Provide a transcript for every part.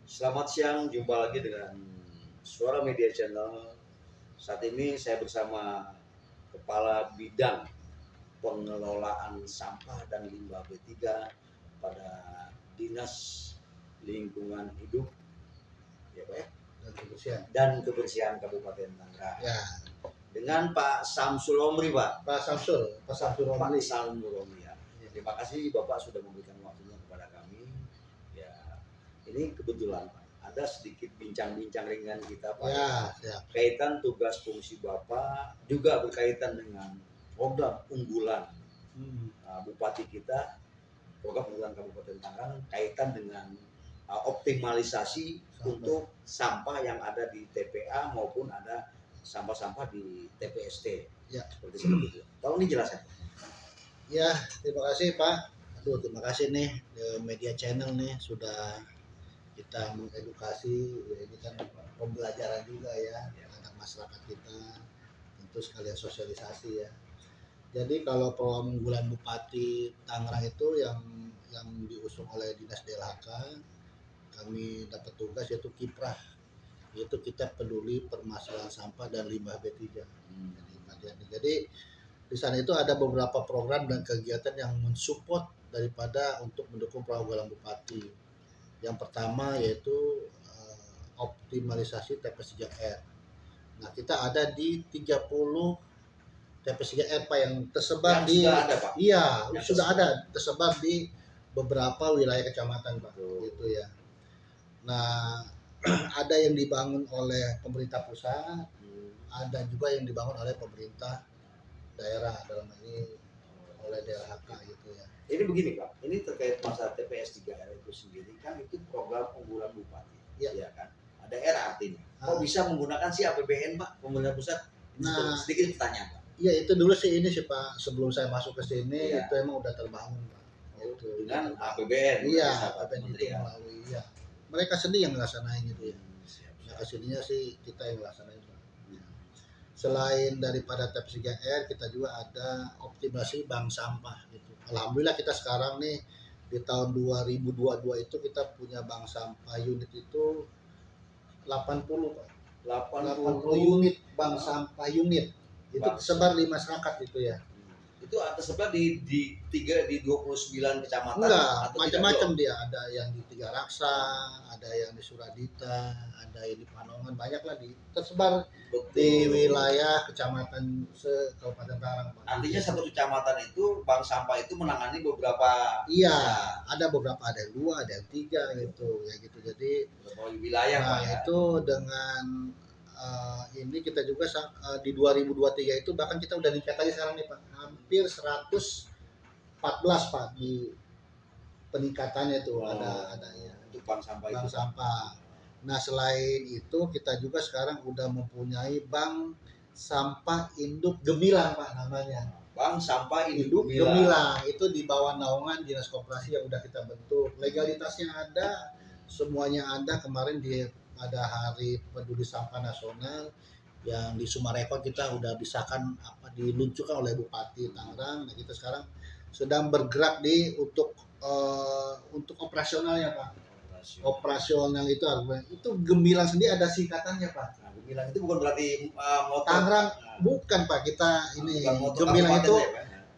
Selamat siang, jumpa lagi dengan Suara Media Channel. Saat ini saya bersama Kepala Bidang Pengelolaan Sampah dan Limbah B3 pada Dinas Lingkungan Hidup ya, Pak, ya? dan Kebersihan Kabupaten Tangerang. Ya, Dengan Pak Samsul Omri, Pak. Pak Samsul Omri. Ya. Terima kasih Bapak sudah memberikan waktunya kepada kami. Ya, ini kebetulan Pak, ada sedikit bincang-bincang ringan kita Pak. Ya. Kaitan tugas fungsi Bapak juga berkaitan dengan program unggulan Bupati kita, program unggulan Kabupaten Tangerang kaitan dengan optimalisasi untuk sampah yang ada di TPA maupun ada sampah-sampah di TPST. Ya. Seperti itu. Tolong dijelaskan. Ya, terima kasih Pak. Terima kasih nih Media Channel nih sudah kita mengedukasi. Ya, ini kan pembelajaran juga ya anak masyarakat kita, tentu sekalian sosialisasi ya. Jadi kalau program unggulan Bupati Tangerang itu yang diusung oleh Dinas DLHK, kami dapat tugas yaitu kiprah, yaitu kita peduli permasalahan sampah dan limbah B3. Jadi di sana itu ada beberapa program dan kegiatan yang mensupport daripada untuk mendukung program unggulan Bupati. Yang pertama yaitu optimalisasi TPS3R. Nah, kita ada di 30 TPS3R Pak yang tersebar yang di sudah ada, Pak. Iya, sudah ada tersebar di beberapa wilayah kecamatan Pak. Gitu ya. Nah, ada yang dibangun oleh pemerintah pusat, ada juga yang dibangun oleh pemerintah daerah, dalam ini oleh DLHK gitu ya. Ini begini Pak, ini terkait masalah TPS 3R itu sendiri kan itu program unggulan Bupati, ya kan? Ada R artinya. Kok bisa menggunakan si APBN Pak, pemerintah pusat? Nah, sedikit pertanyaan Pak. Iya itu dulu sih ini sih Pak, sebelum saya masuk ke sini itu emang udah terbangun Pak. Itu dengan APBN. Iya, APBN itu melalui ya. Mereka sendiri yang ngelaksanain gitu ya. Nah kesininya sih kita yang ngelaksanain Pak. Selain daripada TPS3R kita juga ada optimasi bank sampah gitu. Alhamdulillah kita sekarang nih di tahun 2022 itu kita punya bank sampah unit itu 80 Pak. 80 unit bank sampah unit. Itu tersebar di masyarakat gitu ya. Itu tersebar di 29 kecamatan. Enggak, macam-macam dia. Ada yang di Tiga Raksa, ada yang di Suradita, ada yang di Panongan, banyak lah tersebar. Betul. Di wilayah kecamatan Kabupaten Tangerang. Artinya satu kecamatan itu bank sampah itu menangani beberapa. Iya, ada beberapa, ada yang 2, ada yang 3 gitu ya gitu. Jadi wilayah Pak ya. Itu dengan ini kita juga di 2023 itu bahkan kita udah ningkat lagi sekarang nih Pak, hampir 114 Pak di peningkatannya tuh. Ada ya untuk bank sampah itu. Sampah. Nah selain itu kita juga sekarang udah mempunyai bank sampah induk Gemilang Pak namanya. Bank sampah induk Gemilang itu di bawah naungan Dinas Koperasi yang udah kita bentuk. Legalitasnya ada, semuanya ada. Kemarin pada Hari Peduli Sampah Nasional yang di Sumarekon kita udah disahkan diluncurkan oleh Bupati Tangerang. Nah kita sekarang sedang bergerak untuk operasionalnya Pak. Operasional itu Gemilang sendiri ada singkatannya Pak. Nah, Gemilang itu bukan berarti Tangerang, bukan Pak, kita ini Gemilang itu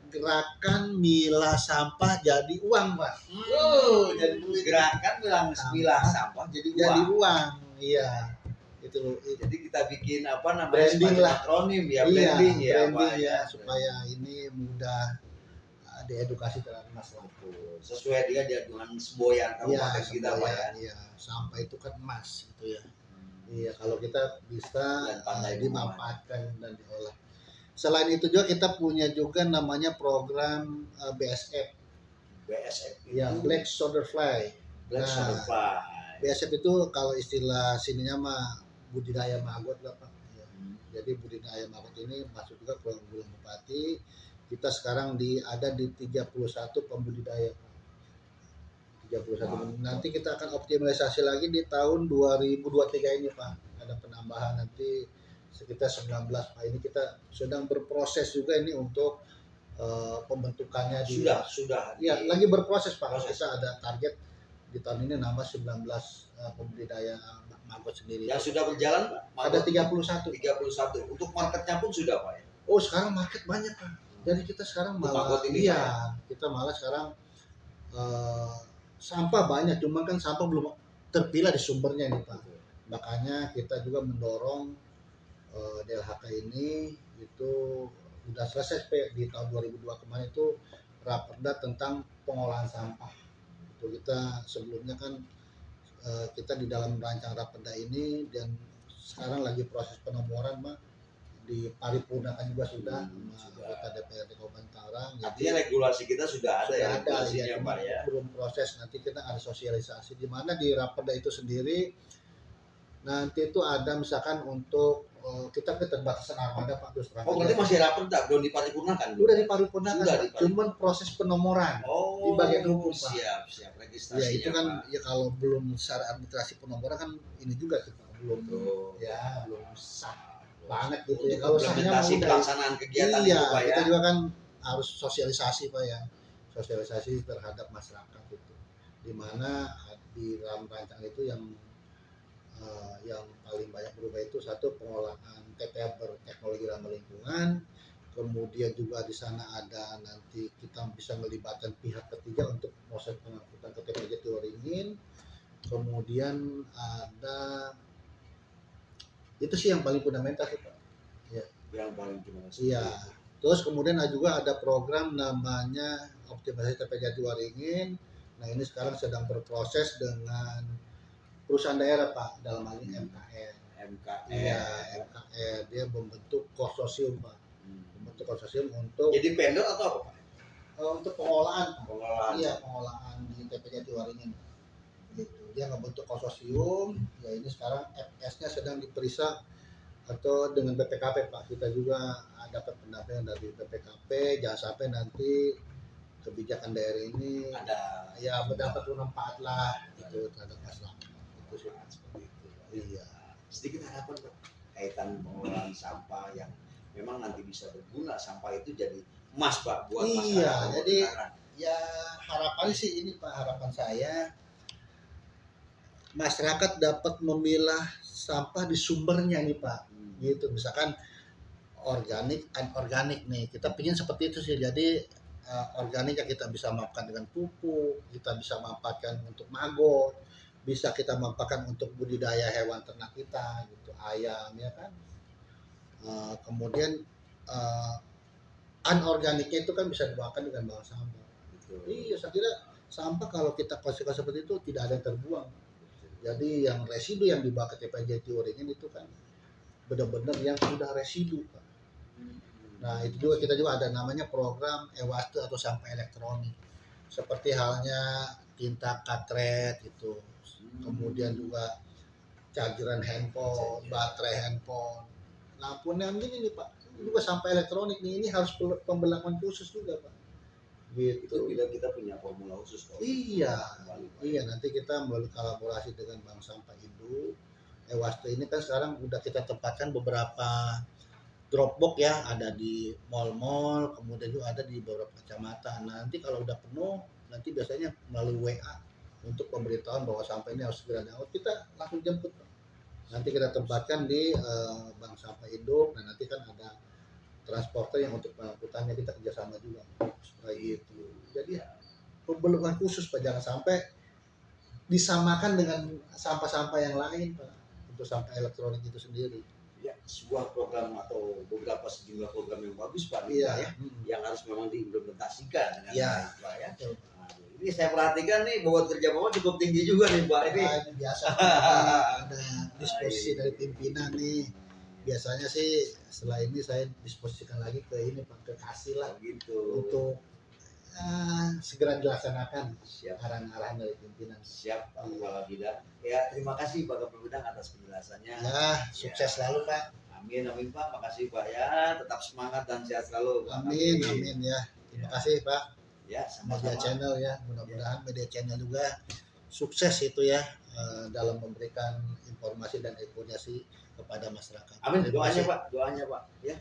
gerakan milah sampah jadi uang Pak. Jadi gerakan milah sampah jadi uang. Iya. Itu jadi kita bikin namanya branding lah, akronim ya, branding ya, supaya ini mudah diedukasi terhadap masyarakat. Sesuai dengan semboyan kabupaten kita Pak ya. Iya, sampah itu kan emas gitu ya. Iya, kalau kita bisa dimanfaatkan dan diolah. Selain itu juga kita punya juga namanya program BSF. Ya, Black Soldier Fly. BSF itu kalau istilah sininya mah budidaya maggot lah Pak. Ya. Jadi budidaya maggot ini masuk juga program unggulan Bupati. Kita sekarang ada di 31 pembudidaya Pak. 31. Nanti kita akan optimalisasi lagi di tahun 2023 ini Pak. Ada penambahan nanti sekitar 19 Pak. Ini kita sedang berproses juga ini untuk pembentukannya. Sudah. Ya, lagi berproses Pak. Kita ada target di tahun ini nambah 19 pembudidaya maggot sendiri. Yang sudah berjalan Pak? Ada 31. 31. Untuk marketnya pun sudah Pak ya? Oh sekarang market banyak Pak. Jadi kita sekarang Untuk malah maggot ini, iya kita malah sekarang sampah banyak, cuma kan sampah belum terpilah di sumbernya nih Pak. Makanya kita juga mendorong DLHK ini itu udah selesai di tahun 2002 kemarin itu raperda tentang pengolahan sampah. Itu kita sebelumnya kan kita di dalam rancang raperda ini dan sekarang lagi proses penomoran Pak, diparipurnakan juga sudah sama anggota DPRD Kabupaten Tangerang. Artinya regulasi kita sudah ada ya ada regulasinya ya, Pak ya? belum proses, nanti kita ada sosialisasi di mana di raperda itu sendiri nanti itu ada misalkan untuk kita keterbatasan armada Pak, terus terang Oh berarti aja. masih raperda, belum diparipurnakan? Udah diparipurnakan Sudah Pak, diparipurnakan. cuman proses penomoran Oh, di bagian hukum Pak. Siap registrasinya Ya itu kan Pak. ya kalau belum secara administrasi penomoran kan ini juga kita belum Betul. ya belum sah banget gitu Untuk ya. Kalau sahnya implementasi mau pelaksanaan kegiatan iya, itu Pak ya? kita juga kan harus sosialisasi Pak ya, sosialisasi terhadap masyarakat itu. Dimana di dalam rancang itu yang paling banyak berubah itu satu pengolahan TPA berteknologi ramah lingkungan, kemudian juga di sana ada nanti kita bisa melibatkan pihak ketiga untuk proses pengangkutan ke TPA Jatiwaringin, kemudian ada itu sih yang paling fundamental sih Pak. Yang paling gimana sih? Iya. Terus kemudian juga ada program namanya optimalisasi TPA Jatiwaringin. Nah ini sekarang sedang berproses dengan perusahaan daerah Pak, dalam hal ini MKN. Iya, MKN dia membentuk konsorsium Pak, membentuk konsorsium untuk Jadi vendor atau apa Pak? untuk pengolahan Pak. Pengolahan. Iya, pengolahan di TPA Jatiwaringin. Gitu. Dia membentuk konsorsium. Ya ini sekarang FS-nya sedang diperiksa atau dengan BPKP Pak. Kita juga dapat pendampingan dari BPKP. Jangan sampai nanti kebijakan daerah ini Ada ya mendapat manfaat lah itu terhadap masyarakat. Itu sih seperti itu. iya. Sedikit harapan Pak kaitan pengolahan sampah yang memang nanti bisa berguna, sampah itu jadi emas Pak buat masyarakat. Iya, jadi Tangerang. ya harapan sih ini Pak, harapan saya masyarakat dapat memilah sampah di sumbernya nih Pak. Gitu, misalkan organik, anorganik nih, kita pingin seperti itu sih. Jadi organik yang kita bisa manfaatkan dengan pupuk, kita bisa manfaatkan untuk maggot, bisa kita manfaatkan untuk budidaya hewan ternak kita gitu, ayam ya kan. Kemudian anorganiknya itu kan bisa dimakan dengan bahan sampah. Betul. Iya, saya kira sampah kalau kita konsisten seperti itu tidak ada yang terbuang. Jadi yang residu yang dibawa ke TPA Jatiwaringin itu kan benar-benar yang sudah residu Pak. Nah itu juga kita juga ada namanya program e-waste atau sampah elektronik. Seperti halnya tinta katret itu, kemudian juga chargeran handphone, baterai handphone, lampu neon ini nih Pak, juga sampah elektronik nih, ini harus pembelakuan khusus juga Pak. Gitu. Itu kita punya formula khusus Pak. Iya, iya nanti kita melalui kolaborasi dengan Bank Sampah Indo, e-waste ini kan sekarang udah kita tempatkan beberapa Dropbox ya, ada di mall-mall, kemudian juga ada di beberapa kecamatan. Nah, nanti kalau udah penuh, nanti biasanya melalui WA untuk pemberitahuan bahwa sampah ini harus segera diangkut, kita langsung jemput. Nanti kita tempatkan di Bank Sampah Induk, dan nanti kan ada transporter yang untuk pengangkutannya kita kerjasama juga supaya gitu. Jadi pembelakuan khusus Pak, jangan sampai disamakan dengan sampah-sampah yang lain Pak, untuk sampah elektronik itu sendiri. Ya, sebuah program atau beberapa sejumlah program yang bagus Pak, Iya. ya, yang harus memang diimplementasikan dengan Iya. baik Pak ya. Nah, ini saya perhatikan nih bobot kerja Bapak cukup tinggi juga nih Pak ini. Nah, ini biasa ada disposisi dari pimpinan nih. Biasanya sih setelah ini saya disposisikan lagi ke ini Pak, ke kasih lah Gitu. untuk segera dilaksanakan Siap. arahan-arahan dari pimpinan. Siap Pak Kepala Bidang. Ya, terima kasih Pak Kepala Bidang atas penjelasannya. Ya, sukses selalu Pak. Amin Pak. Makasih Pak ya. Tetap semangat dan sehat selalu Pak. Amin ya. Terima kasih Pak. Ya, Media sama-sama. Channel ya, mudah-mudahan Media Channel juga sukses itu ya dalam memberikan informasi dan edukasi kepada masyarakat. Amin. Terima Doanya kasih. Pak, doanya Pak. Ya.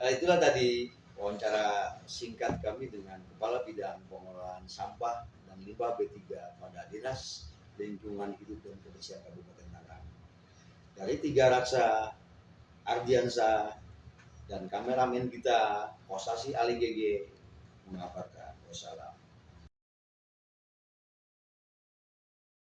Itulah tadi wawancara singkat kami dengan Kepala Bidang Pengolahan Sampah dan pengelolaan limbah B3 pada Dinas Lingkungan Hidup dan Kebersihan Kabupaten Tangerang. Dari 3 Raksa, Ardiansa, dan kameramen kita Kosasi Ali GG mengabarkan.